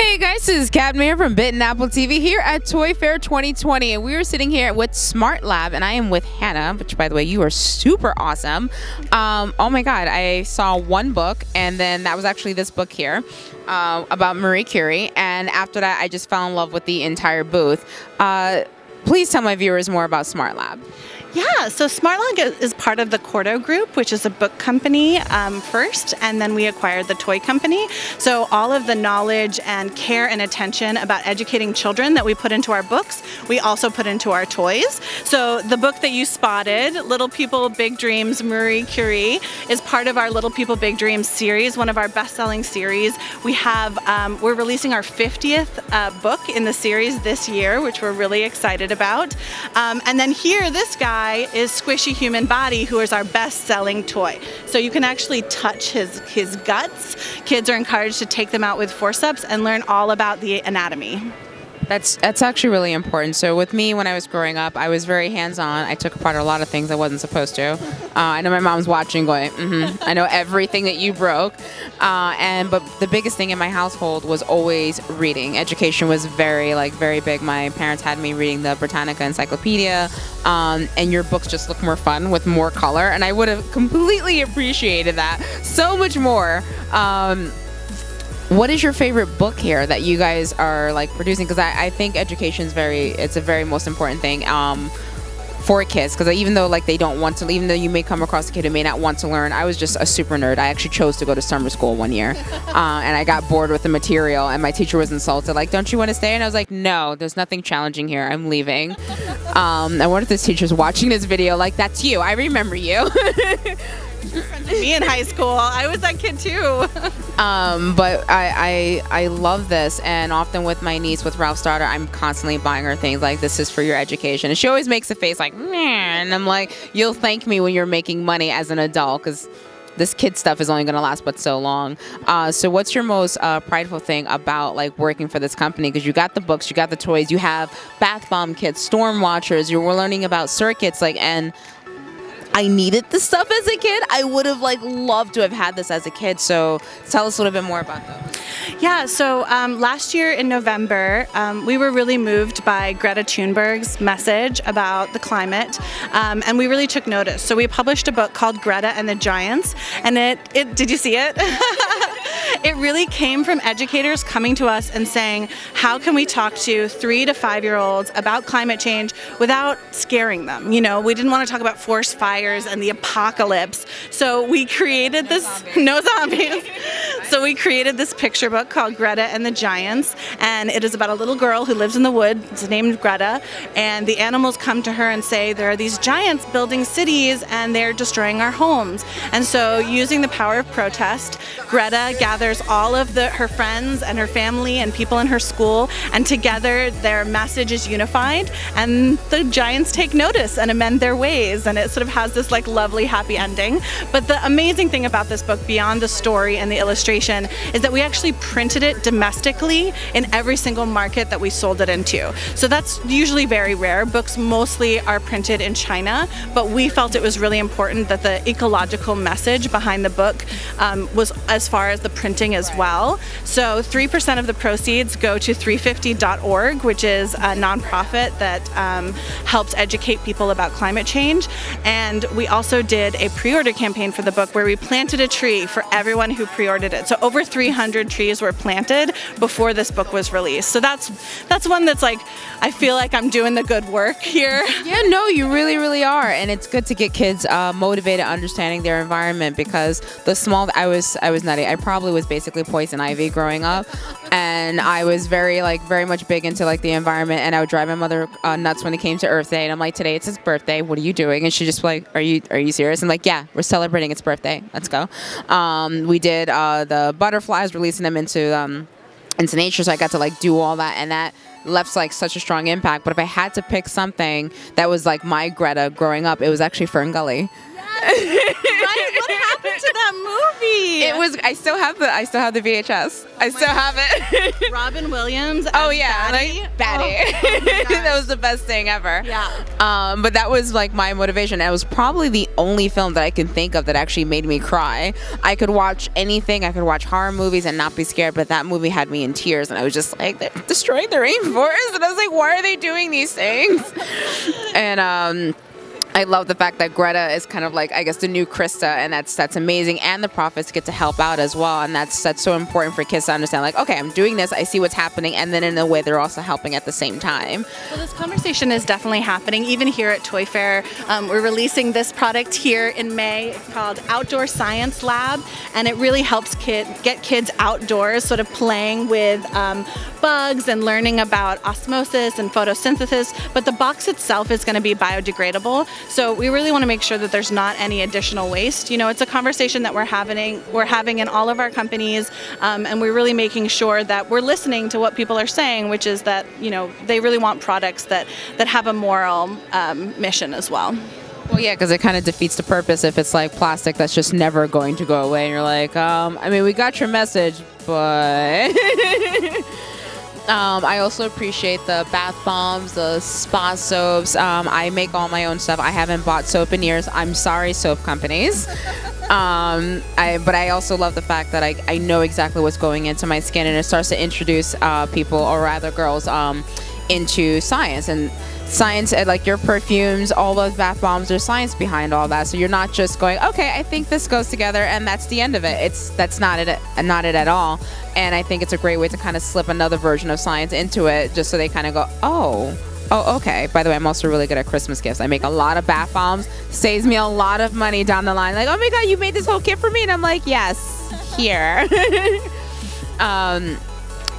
Hey guys, this is Cadma here from Bitten Apple TV here at Toyfair2020, and we are sitting here with SmartLab, and I am with Hanna, which, by the way, you are super awesome. Oh my God, I saw one book, and then that was actually this book here about Marie Curie, and after that, I just fell in love with the entire booth. Please tell my viewers more about SmartLab. Yeah, so SmartLabs is part of the Cordo Group, which is a book company first, and then we acquired the toy company. So all of the knowledge and care and attention about educating children that we put into our books, we also put into our toys. So the book that you spotted, Little People, Big Dreams, Marie Curie, is part of our Little People, Big Dreams series, one of our best-selling series. We have, we're releasing our 50th book in the series this year, which we're really excited about. And then here, this guy is Squishy Human Body, who is our best-selling toy. So you can actually touch his guts. Kids are encouraged to take them out with forceps and learn all about the anatomy. That's actually really important. So with me, when I was growing up, I was very hands-on. I took apart a lot of things I wasn't supposed to. I know my mom's watching going, I know everything that you broke. But the biggest thing in my household was always reading. Education was very big. My parents had me reading the Britannica Encyclopedia, and your books just look more fun with more color, and I would have completely appreciated that so much more. What is your favorite book here that you guys are producing? Because I think education is it's a very most important thing for kids. Because even though they don't want to, even though you may come across a kid who may not want to learn, I was just a super nerd. I actually chose to go to summer school one year, and I got bored with the material, and my teacher was insulted, don't you want to stay? And I was like, no, there's nothing challenging here. I'm leaving. I wonder if this teacher's watching this video. That's you. I remember you. Me in high school. I was that kid too. But I love this, and often with my niece, with Ralph's daughter, I'm constantly buying her things this is for your education, and she always makes a face man, and I'm like, you'll thank me when you're making money as an adult, because this kid stuff is only going to last but so long. So what's your most prideful thing about working for this company? Because you got the books, you got the toys, you have bath bomb kits, storm watchers, you were learning about circuits, and I needed this stuff as a kid. I would have loved to have had this as a kid. So tell us a little bit more about those. Yeah, so last year in November, we were really moved by Greta Thunberg's message about the climate, and we really took notice. So we published a book called Greta and the Giants, and it did you see it? It really came from educators coming to us and saying, how can we talk to 3 to 5-year-olds about climate change without scaring them? We didn't want to talk about forest fires and the apocalypse. So we created this, no zombies. So we created this picture book called Greta and the Giants, and it is about a little girl who lives in the woods named Greta, and the animals come to her and say, there are these giants building cities and they're destroying our homes. And so using the power of protest, Greta gathers all of her friends and her family and people in her school, and together their message is unified, and the giants take notice and amend their ways, and it sort of has this lovely happy ending. But the amazing thing about this book, beyond the story and the illustration, is that we actually printed it domestically in every single market that we sold it into. So that's usually very rare. Books mostly are printed in China, but we felt it was really important that the ecological message behind the book was as far as the printing as well. So 3% of the proceeds go to 350.org, which is a nonprofit that helps educate people about climate change. And we also did a pre-order campaign for the book where we planted a tree for everyone who pre-ordered it. So over 300 trees were planted before this book was released. So that's one that's I feel like I'm doing the good work here. Yeah, no, you really, really are. And it's good to get kids motivated, understanding their environment, because I was nutty. I probably was basically poison ivy growing up, and I was very much big into the environment, and I would drive my mother nuts when it came to Earth Day, and I'm like, today it's his birthday, what are you doing? And she just are you serious? I'm like, yeah, we're celebrating its birthday, let's go. We did the butterflies, releasing them into nature, so I got to do all that, and that left such a strong impact. But if I had to pick something that was my Greta growing up, it was actually Fern Gully. Yes. Right? What happened to that that movie. It was. I still have the VHS. I still have it. Robin Williams. Oh yeah, Batty. like Batty. Oh That was the best thing ever. Yeah. But that was like my motivation. It was probably the only film that I can think of that actually made me cry. I could watch anything. I could watch horror movies and not be scared, but that movie had me in tears, and I was just like, they're destroying the rainforest, and I was like, why are they doing these things? And I love the fact that Greta is kind of like, I guess, the new Krista, and that's amazing. And the prophets get to help out as well, and that's so important for kids to understand. Like, okay, I'm doing this, I see what's happening, and then in a way they're also helping at the same time. Well, this conversation is definitely happening, even here at Toy Fair. We're releasing this product here in May. It's called Outdoor Science Lab, and it really helps get kids outdoors, sort of playing with bugs and learning about osmosis and photosynthesis. But the box itself is going to be biodegradable. So we really want to make sure that there's not any additional waste. You know, it's a conversation that we're having in all of our companies, and we're really making sure that we're listening to what people are saying, which is that, you know, they really want products that have a moral mission as well. Well, yeah, because it kind of defeats the purpose if it's like plastic that's just never going to go away, and you're like, I mean, we got your message, but... I also appreciate the bath bombs, the spa soaps. I make all my own stuff. I haven't bought soap in years. I'm sorry, soap companies. But I also love the fact that I know exactly what's going into my skin, and it starts to introduce people, or rather girls, into science. And science, like your perfumes, all those bath bombs, there's science behind all that. So you're not just going, okay, I think this goes together, and that's the end of it. That's not it at all. And I think it's a great way to kind of slip another version of science into it, just so they kind of go, oh, okay. By the way, I'm also really good at Christmas gifts. I make a lot of bath bombs. Saves me a lot of money down the line. Like, oh my God, you made this whole kit for me? And I'm like, yes, here.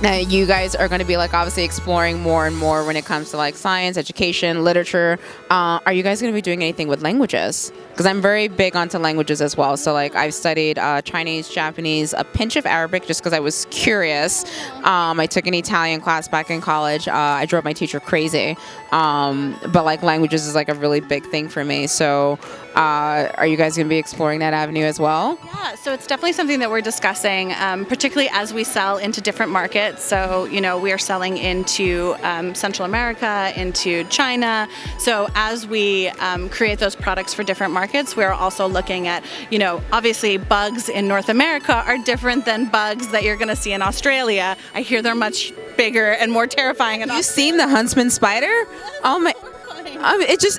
Now, you guys are going to be like obviously exploring more and more when it comes to like science, education, literature. Are you guys going to be doing anything with languages? Because I'm very big onto languages as well. So like I've studied Chinese, Japanese, a pinch of Arabic just because I was curious. I took an Italian class back in college. I drove my teacher crazy. But like languages is like a really big thing for me. So are you guys going to be exploring that avenue as well? Yeah, so it's definitely something that we're discussing, particularly as we sell into different markets. So, you know, we are selling into Central America, into China. So as we create those products for different markets, we're also looking at, you know, obviously bugs in North America are different than bugs that you're going to see in Australia. I hear they're much bigger and more terrifying. Have you seen the huntsman spider? Oh my...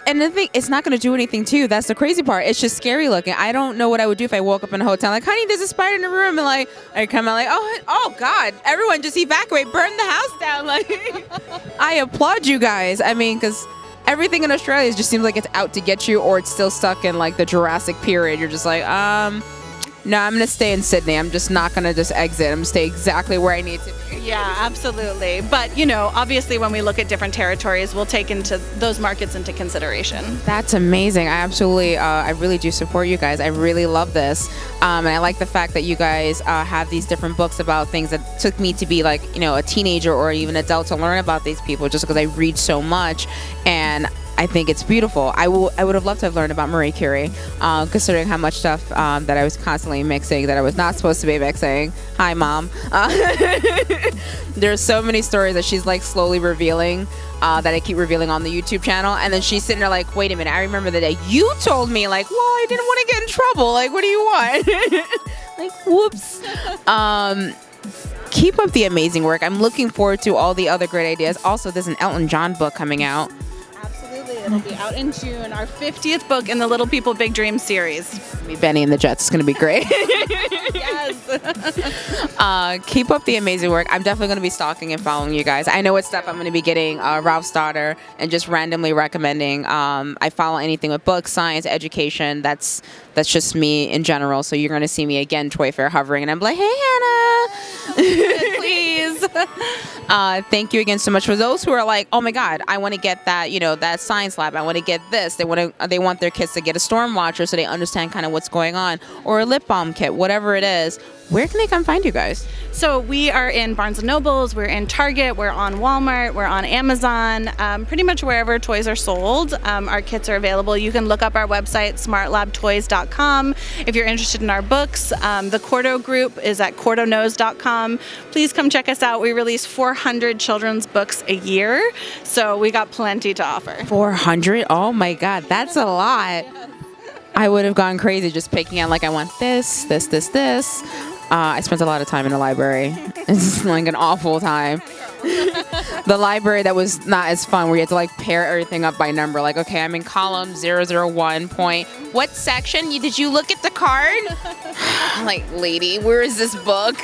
and the thing, it's not going to do anything to you. That's the crazy part. It's just scary looking. I don't know what I would do if I woke up in a hotel like, honey, there's a spider in the room, and like I come out like, oh God, everyone just evacuate, burn the house down. Like, I applaud you guys. I mean, because everything in Australia just seems like it's out to get you, or it's still stuck in like the Jurassic period. You're just like, no, I'm going to stay in Sydney. I'm just not going to just exit. I'm going to stay exactly where I need to be. Yeah, absolutely. But, you know, obviously when we look at different territories, we'll take into those markets into consideration. That's amazing. I absolutely, I really do support you guys. I really love this. And I like the fact that you guys have these different books about things that took me to be like, you know, a teenager or even adult to learn about these people, just because I read so much. And I think it's beautiful. I would have loved to have learned about Marie Curie, considering how much stuff that I was constantly mixing that I was not supposed to be mixing. Hi, Mom. There's so many stories that she's like slowly revealing that I keep revealing on the YouTube channel, and then she's sitting there like, wait a minute, I remember the day you told me, like, well, I didn't want to get in trouble. Like, what do you want? Like, whoops. Keep up the amazing work. I'm looking forward to all the other great ideas. Also, there's an Elton John book coming out. It'll be out in June, our 50th book in the Little People Big Dreams series. Me, Benny and the Jets. It's going to be great. Yes. Keep up the amazing work. I'm definitely going to be stalking and following you guys. I know what stuff I'm going to be getting Ralph's daughter and just randomly recommending. I follow anything with books, science, education. That's just me in general. So you're going to see me again, Toy Fair hovering, and I'm like, hey, Hannah. Please. Thank you again so much for those who are like, oh my God, I want to get that, you know, that science lab. I want to get this. They want their kids to get a storm watcher so they understand kind of what's going on, or a lip balm kit, whatever it is. where can they come find you guys? So we are in Barnes & Nobles, we're in Target, we're on Walmart, we're on Amazon, pretty much wherever toys are sold, our kits are available. You can look up our website, smartlabtoys.com. If you're interested in our books, the Cordo group is at cordoknows.com. Please come check us out. We release 400 children's books a year, so we got plenty to offer. 400? Oh my God, that's a lot. I would have gone crazy just picking out like I want this. I spent a lot of time in the library. It's like an awful time. The library that was not as fun, where you had to like pair everything up by number. Like, okay, I'm in column 001 point. What section? Did you look at the card? I'm like, lady, where is this book?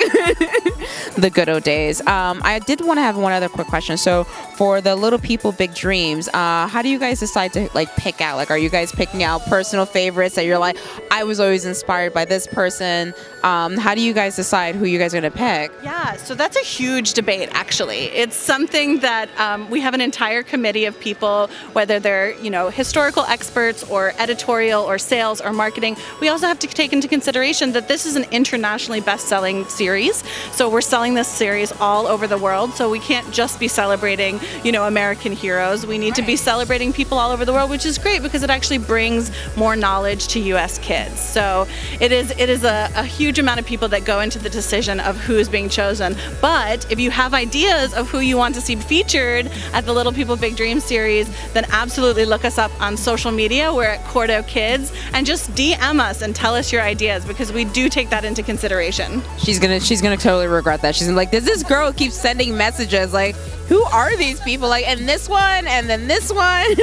The good old days. I did want to have one other quick question. So for the Little People Big Dreams, how do you guys decide to like pick out? Like, are you guys picking out personal favorites that you're like, I was always inspired by this person? How do you guys decide who you guys are going to pick? Yeah, so that's a huge debate, actually. It's something that we have an entire committee of people, whether they're, historical experts or editorial or sales or marketing. We also have to take into consideration that this is an internationally best-selling series. So we're selling this series all over the world. So we can't just be celebrating, American heroes. We need to be celebrating people all over the world, which is great because it actually brings more knowledge to U.S. kids. So it is a huge amount of people that go into the decision of who's being chosen. But if you have ideas of who you want to see featured at the Little People Big Dreams series, then absolutely look us up on social media. We're at Cordo Kids, and just DM us and tell us your ideas because we do take that into consideration. She's gonna totally regret that. She's gonna be like, this girl keeps sending messages like, who are these people? Like, and this one, and then this one.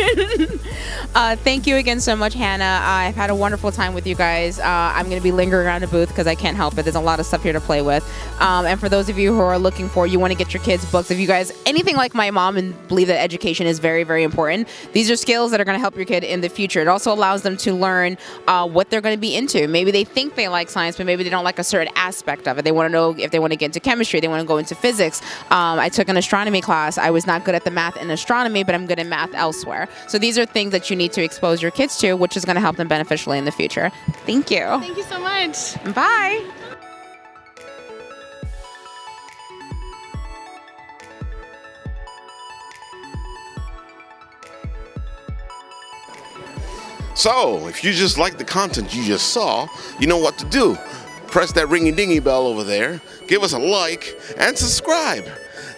Thank you again so much, Hannah. I've had a wonderful time with you guys. I'm going to be lingering around the booth because I can't help it. There's a lot of stuff here to play with. And for those of you who are looking for, you want to get your kids books, if you guys, anything like my mom and believe that education is very, very important, these are skills that are going to help your kid in the future. It also allows them to learn what they're going to be into. Maybe they think they like science, but maybe they don't like a certain aspect of it. They want to know if they want to get into chemistry, they want to go into physics. I took an astronomy class. I was not good at the math in astronomy, but I'm good at math elsewhere. So these are things that you need to expose your kids to, which is going to help them beneficially in the future. Thank you. Thank you so much. Bye. So, if you just like the content you just saw, you know what to do. Press that ringy-dingy bell over there, give us a like, and subscribe.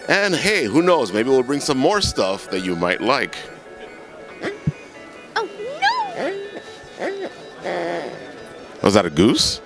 And hey, who knows, maybe we'll bring some more stuff that you might like. Oh, no! Was that a goose?